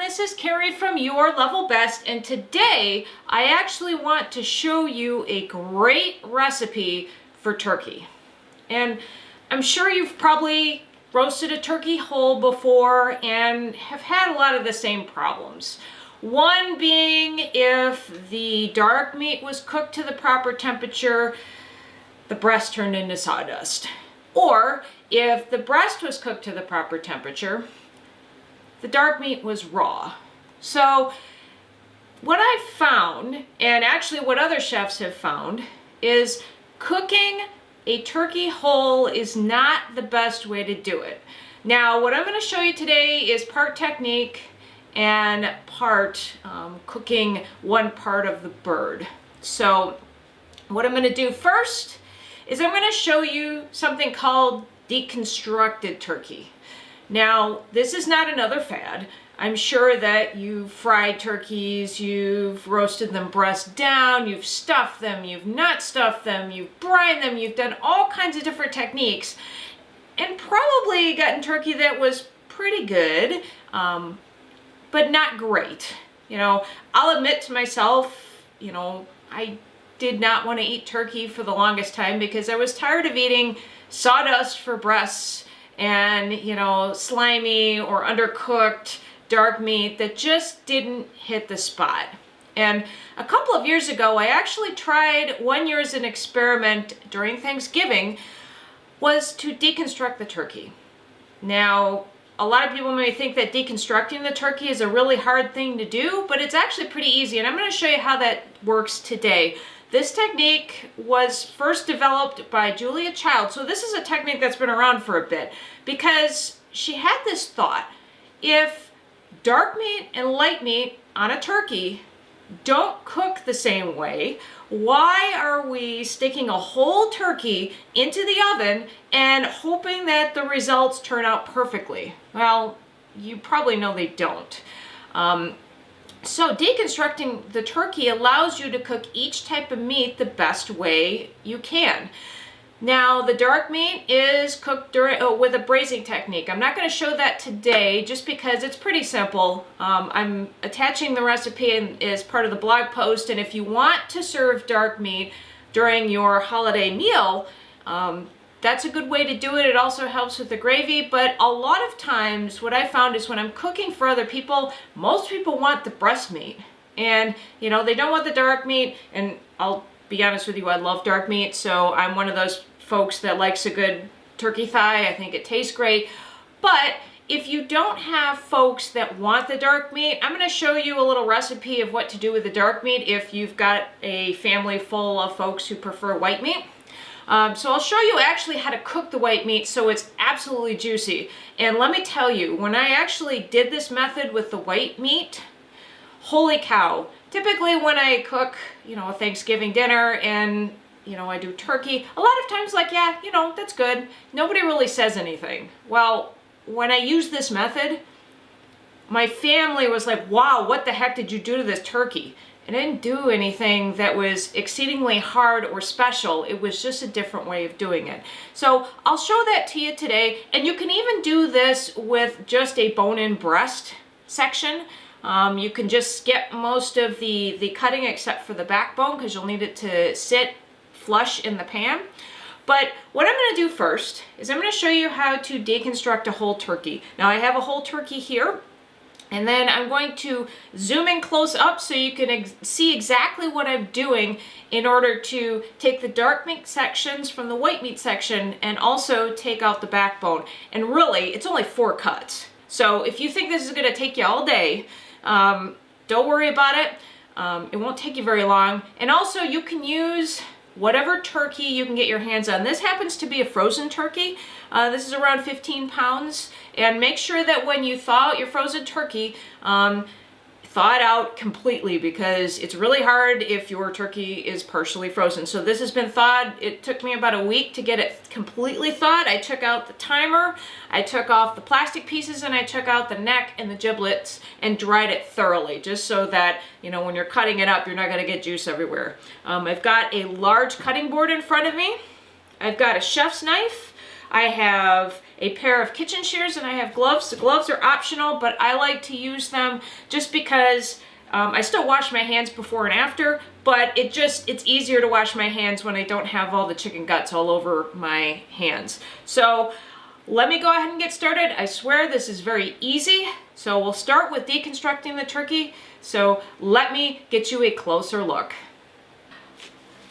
this is Kerry from Your Level Best, and today I actually want to show you a great recipe for turkey. And I'm sure you've probably roasted a turkey whole before and have had a lot of the same problems. One being if the dark meat was cooked to the proper temperature, the breast turned into sawdust. Or if the breast was cooked to the proper temperature, the dark meat was raw. So what I've found, and actually what other chefs have found, is cooking a turkey whole is not the best way to do it. Now, what I'm going to show you today is part technique and part cooking one part of the bird. So what I'm going to do first is I'm going to show you something called deconstructed turkey. Now, this is not another fad. I'm sure that you've fried turkeys, you've roasted them breast down, you've stuffed them, you've not stuffed them, you've brined them, you've done all kinds of different techniques, and probably gotten turkey that was pretty good, but not great. You know, I'll admit to myself, you know, I did not want to eat turkey for the longest time because I was tired of eating sawdust for breasts and, you know, slimy or undercooked dark meat that just didn't hit the spot. And a couple of years ago, I actually tried, one year as an experiment during Thanksgiving, was to deconstruct the turkey. Now, a lot of people may think that deconstructing the turkey is a really hard thing to do, but it's actually pretty easy, and I'm going to show you how that works today. This technique was first developed by Julia Child. So this is a technique that's been around for a bit because she had this thought: if dark meat and light meat on a turkey don't cook the same way, why are we sticking a whole turkey into the oven and hoping that the results turn out perfectly? Well, you probably know they don't. So deconstructing the turkey allows you to cook each type of meat the best way you can. Now, the dark meat is cooked with a braising technique. I'm not going to show that today just because it's pretty simple. I'm attaching the recipe as part of the blog post, and if you want to serve dark meat during your holiday meal, that's a good way to do it. It also helps with the gravy, but a lot of times what I found is when I'm cooking for other people, most people want the breast meat. And, you know, they don't want the dark meat, and I'll be honest with you, I love dark meat, so I'm one of those folks that likes a good turkey thigh. I think it tastes great. But if you don't have folks that want the dark meat, I'm going to show you a little recipe of what to do with the dark meat if you've got a family full of folks who prefer white meat. So I'll show you actually how to cook the white meat so it's absolutely juicy. And let me tell you, when I actually did this method with the white meat, holy cow. Typically when I cook, you know, a Thanksgiving dinner and, you know, I do turkey, a lot of times like, yeah, you know, that's good. Nobody really says anything. Well, when I used this method, my family was like, wow, what the heck did you do to this turkey? I didn't do anything that was exceedingly hard or special. It was just a different way of doing it. So I'll show that to you today. And you can even do this with just a bone-in breast section. You can just skip most of the cutting except for the backbone because you'll need it to sit flush in the pan. But what I'm going to do first is I'm going to show you how to deconstruct a whole turkey. Now I have a whole turkey here. And then I'm going to zoom in close up so you can see exactly what I'm doing in order to take the dark meat sections from the white meat section and also take out the backbone. And really, it's only 4 cuts. So if you think this is going to take you all day, don't worry about it. It won't take you very long. And also, you can use whatever turkey you can get your hands on. This happens to be a frozen turkey. This is around 15 pounds. And make sure that when you thaw out your frozen turkey, thaw it out completely because it's really hard if your turkey is partially frozen. So this has been thawed. It took me about a week to get it completely thawed. I took out the timer, I took off the plastic pieces, and I took out the neck and the giblets and dried it thoroughly just so that, you know, when you're cutting it up, you're not going to get juice everywhere. I've got a large cutting board in front of me. I've got a chef's knife. I have a pair of kitchen shears, and I have gloves. The gloves are optional, but I like to use them just because I still wash my hands before and after, but it's easier to wash my hands when I don't have all the chicken guts all over my hands. So let me go ahead and get started. I swear this is very easy. So we'll start with deconstructing the turkey. So let me get you a closer look.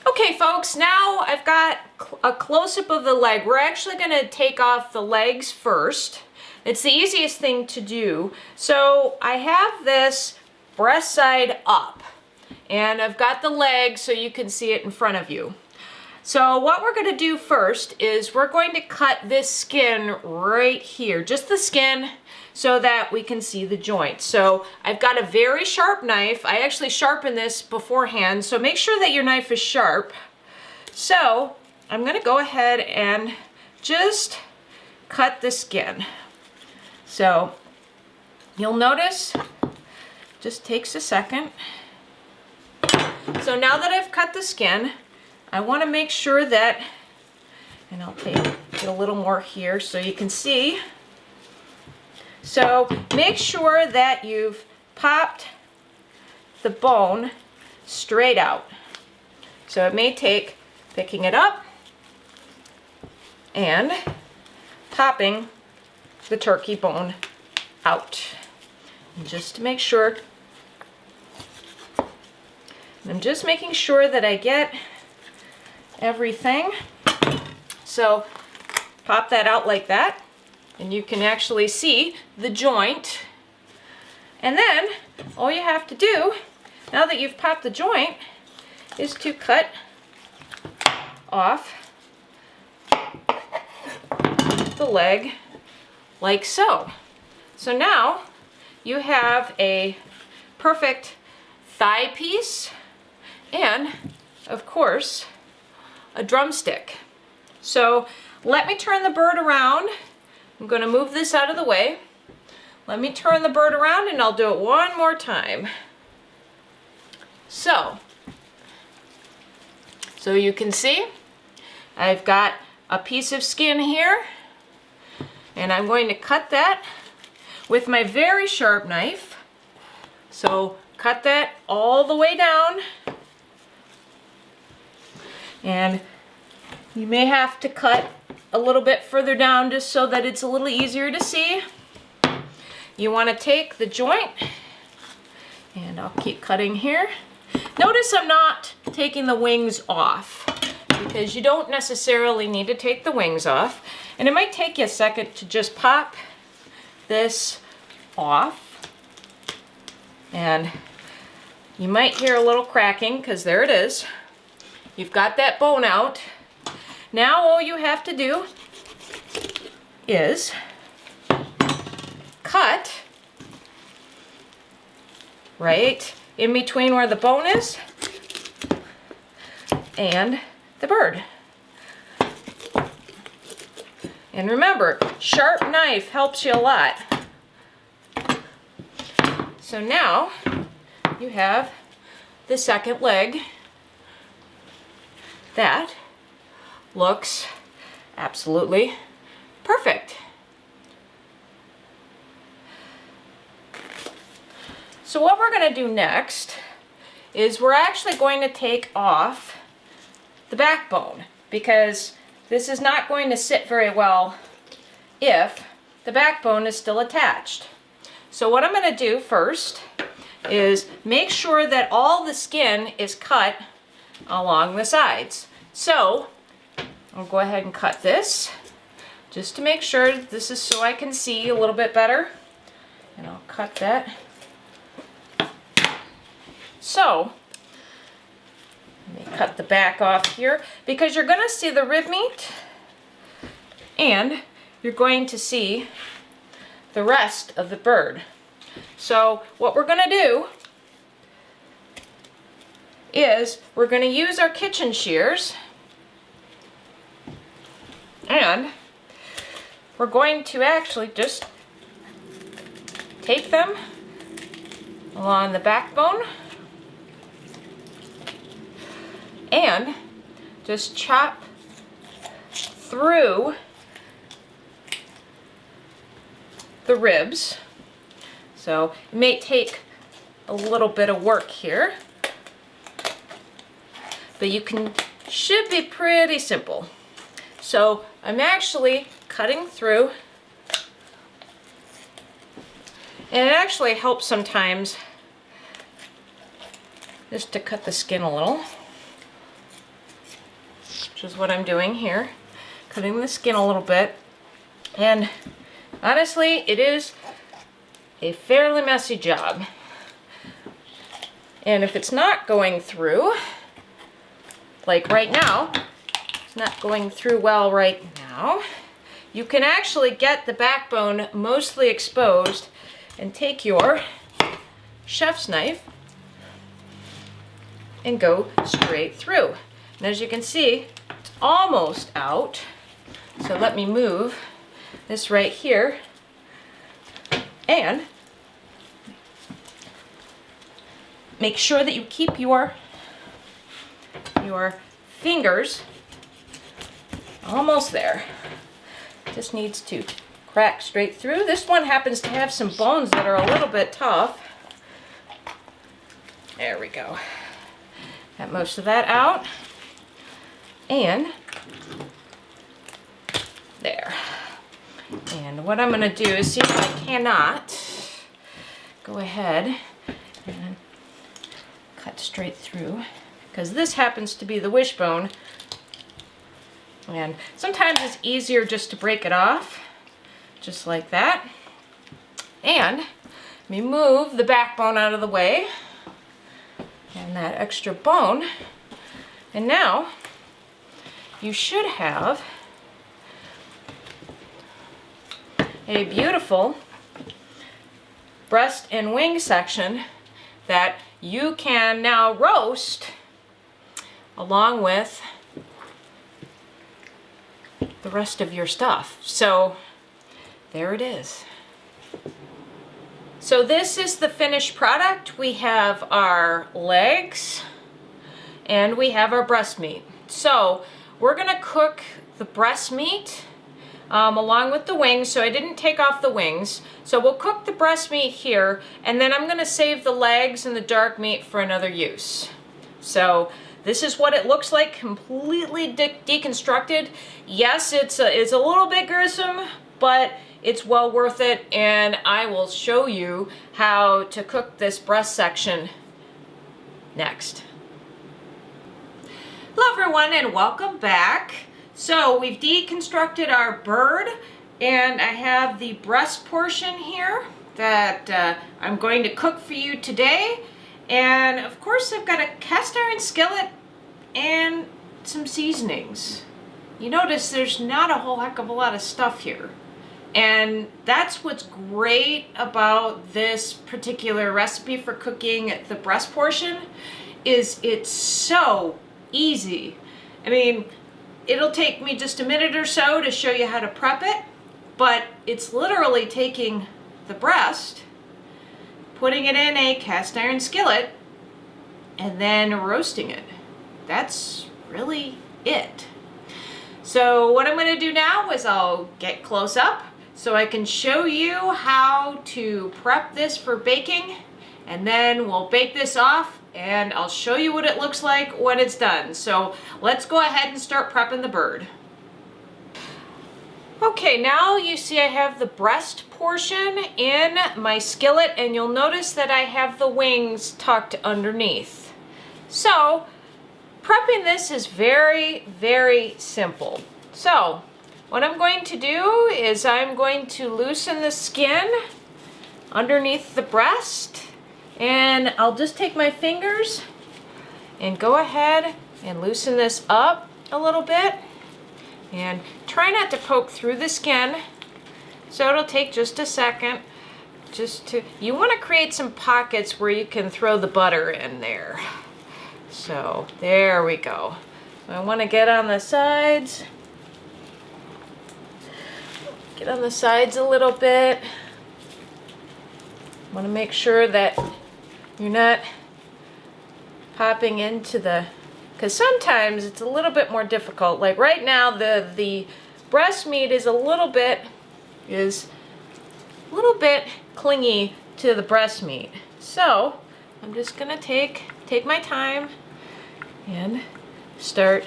Okay folks, now I've got a close-up of the leg. We're actually going to take off the legs first. It's the easiest thing to do. So I have this breast side up, and I've got the leg so you can see it in front of you. So what we're going to do first is we're going to cut this skin right here, just the skin, so that we can see the joint. So I've got a very sharp knife. I actually sharpened this beforehand, so make sure that your knife is sharp. So I'm going to go ahead and just cut the skin. So you'll notice, just takes a second. So now that I've cut the skin, I want to make sure that, and I'll get a little more here so you can see. So make sure that you've popped the bone straight out. So it may take picking it up and popping the turkey bone out. And just to make sure, I'm just making sure that I get everything. So pop that out like that, and you can actually see the joint. And then all you have to do, now that you've popped the joint, is to cut off the leg like so. So now you have a perfect thigh piece and, of course, a drumstick. So let me turn the bird around. I'm going to move this out of the way. Let me turn the bird around and I'll do it one more time. So you can see I've got a piece of skin here, and I'm going to cut that with my very sharp knife. So cut that all the way down. And you may have to cut a little bit further down just so that it's a little easier to see. You want to take the joint, and I'll keep cutting here. Notice I'm not taking the wings off, because you don't necessarily need to take the wings off. And it might take you a second to just pop this off. And you might hear a little cracking, because there it is. You've got that bone out. Now all you have to do is cut right in between where the bone is and the bird. And remember, sharp knife helps you a lot. So now you have the second leg. That looks absolutely perfect. So what we're going to do next is we're actually going to take off the backbone, because this is not going to sit very well if the backbone is still attached. So what I'm going to do first is make sure that all the skin is cut along the sides. So I'll go ahead and cut this just to make sure. This is so I can see a little bit better, and I'll cut that. So let me cut the back off here, because you're going to see the rib meat and you're going to see the rest of the bird. So what we're going to do is we're going to use our kitchen shears, and we're going to actually just take them along the backbone and just chop through the ribs. So it may take a little bit of work here, but should be pretty simple. So I'm actually cutting through, and it actually helps sometimes just to cut the skin a little, which is what I'm doing here, cutting the skin a little bit. And honestly, it is a fairly messy job. And if it's not going through, like right now, it's not going through well right now, you can actually get the backbone mostly exposed and take your chef's knife and go straight through. And as you can see, it's almost out. So let me move this right here, and make sure that you keep your fingers almost there. Just needs to crack straight through. This one happens to have some bones that are a little bit tough. There we go. Got most of that out. And there. And what I'm going to do is see if I cannot go ahead and cut straight through, because this happens to be the wishbone, and sometimes it's easier just to break it off, just like that. And let me move the backbone out of the way and that extra bone, and now you should have a beautiful breast and wing section that you can now roast along with the rest of your stuff. So there it is. So this is the finished product. We have our legs and we have our breast meat. So we're gonna cook the breast meat along with the wings, so I didn't take off the wings. So we'll cook the breast meat here, and then I'm gonna save the legs and the dark meat for another use. So this is what it looks like, completely deconstructed. Yes, it's a little bit gruesome, but it's well worth it, and I will show you how to cook this breast section next. Hello everyone, and welcome back. So we've deconstructed our bird, and I have the breast portion here that I'm going to cook for you today. And of course I've got a cast iron skillet and some seasonings. You notice there's not a whole heck of a lot of stuff here. And that's what's great about this particular recipe for cooking the breast portion, is it's so easy. I mean, it'll take me just a minute or so to show you how to prep it, but it's literally taking the breast, putting it in a cast iron skillet, and then roasting it. That's really it. So what I'm going to do now is I'll get close up so I can show you how to prep this for baking, and then we'll bake this off and I'll show you what it looks like when it's done. So let's go ahead and start prepping the bird. Okay, now you see I have the breast portion in my skillet, and you'll notice that I have the wings tucked underneath. So prepping this is very, very simple. So what I'm going to do is I'm going to loosen the skin underneath the breast, and I'll just take my fingers and go ahead and loosen this up a little bit, and try not to poke through the skin. So it'll take just a second. You want to create some pockets where you can throw the butter in there. So there we go. I want to get on the sides. Get on the sides a little bit. Want to make sure that you're not popping into the, because sometimes it's a little bit more difficult. Like right now, the breast meat is a little bit, a little bit clingy to the breast meat. So I'm just gonna take my time and start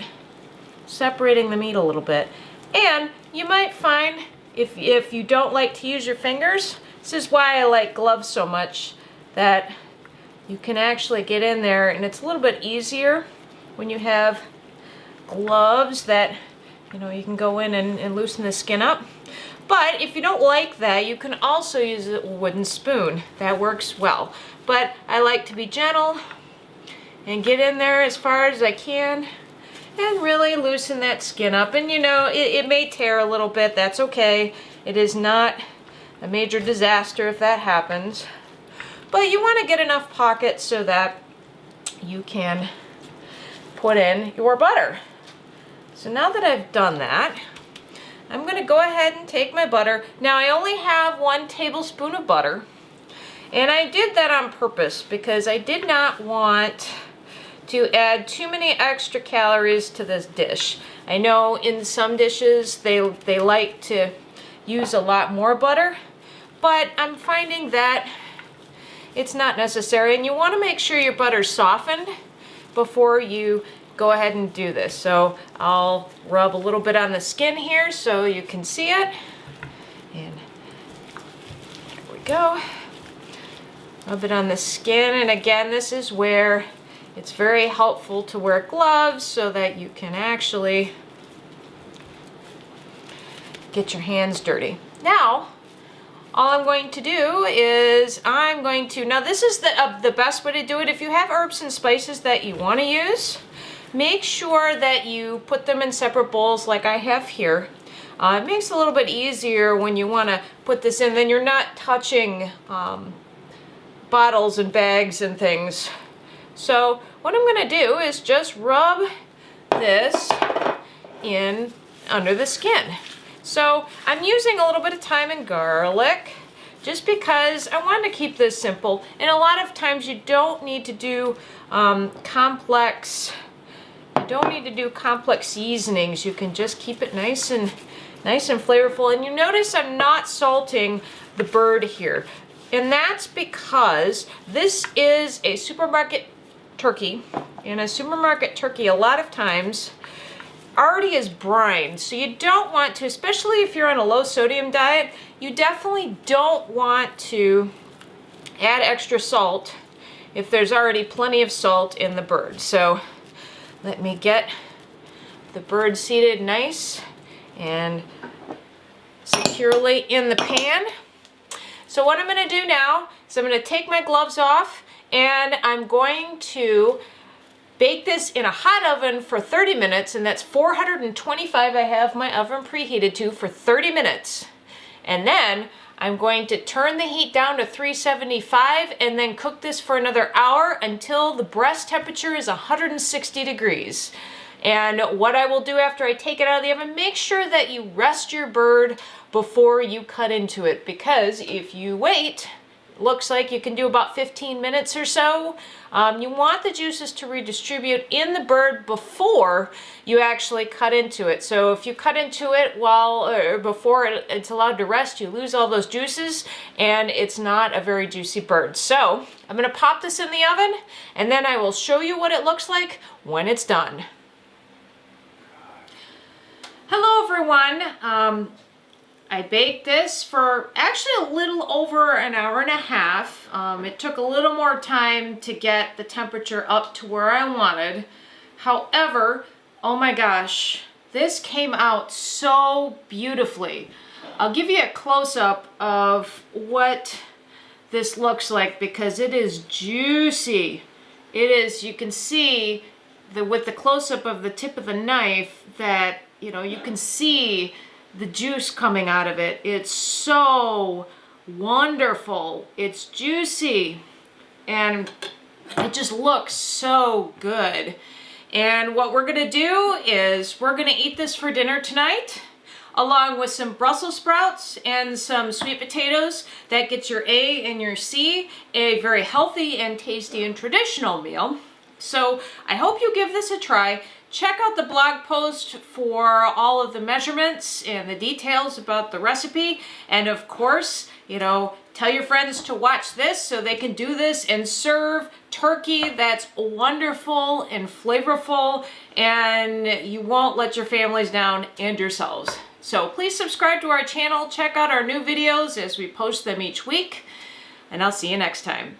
separating the meat a little bit. And you might find if you don't like to use your fingers, this is why I like gloves so much, that you can actually get in there and it's a little bit easier when you have gloves that, you know, you can go in and loosen the skin up. But if you don't like that, you can also use a wooden spoon. That works well. But I like to be gentle and get in there as far as I can and really loosen that skin up. And you know, it may tear a little bit, that's okay. It is not a major disaster if that happens. But you want to get enough pockets so that you can put in your butter. So now that I've done that, I'm going to go ahead and take my butter. Now I only have 1 tablespoon of butter, and I did that on purpose because I did not want to add too many extra calories to this dish. I know in some dishes they like to use a lot more butter, but I'm finding that it's not necessary, and you want to make sure your butter's softened before you go ahead and do this. So I'll rub a little bit on the skin here so you can see it. And there we go. Rub it on the skin, and again, this is where it's very helpful to wear gloves so that you can actually get your hands dirty. Now, all I'm going to do is now this is the best way to do it. If you have herbs and spices that you want to use, make sure that you put them in separate bowls like I have here. It makes it a little bit easier when you want to put this in, then you're not touching bottles and bags and things. So what I'm going to do is just rub this in under the skin. So I'm using a little bit of thyme and garlic just because I wanted to keep this simple. And a lot of times you don't need to do complex seasonings. You can just keep it nice and flavorful. And you notice I'm not salting the bird here. And that's because this is a supermarket turkey. And a supermarket turkey a lot of times already is brined, so you don't want to, especially if you're on a low sodium diet, you definitely don't want to add extra salt if there's already plenty of salt in the bird. So let me get the bird seated nice and securely in the pan. So what I'm going to do now is I'm going to take my gloves off, and I'm going to bake this in a hot oven for 30 minutes, and that's 425 I have my oven preheated to for 30 minutes. And then I'm going to turn the heat down to 375 and then cook this for another hour until the breast temperature is 160 degrees. And what I will do after I take it out of the oven, make sure that you rest your bird before you cut into it, because if you wait, looks like you can do about 15 minutes or so. You want the juices to redistribute in the bird before you actually cut into it. So if you cut into it before it's allowed to rest, you lose all those juices and it's not a very juicy bird. So I'm going to pop this in the oven, and then I will show you what it looks like when it's done. Hello everyone. I baked this for actually a little over an hour and a half. It took a little more time to get the temperature up to where I wanted. However, oh my gosh, this came out so beautifully. I'll give you a close-up of what this looks like because it is juicy. It is, you can see with the close-up of the tip of the knife that, you know, you can see the juice coming out of it. It's so wonderful. It's juicy and it just looks so good. And what we're gonna do is we're gonna eat this for dinner tonight along with some Brussels sprouts and some sweet potatoes. That gets your A and your C, a very healthy and tasty and traditional meal. So I hope you give this a try. check out the blog post for all of the measurements and the details about the recipe. And of course, tell your friends to watch this so they can do this and serve turkey that's wonderful and flavorful, and you won't let your families down and yourselves. So please subscribe to our channel, check out our new videos as we post them each week, and I'll see you next time.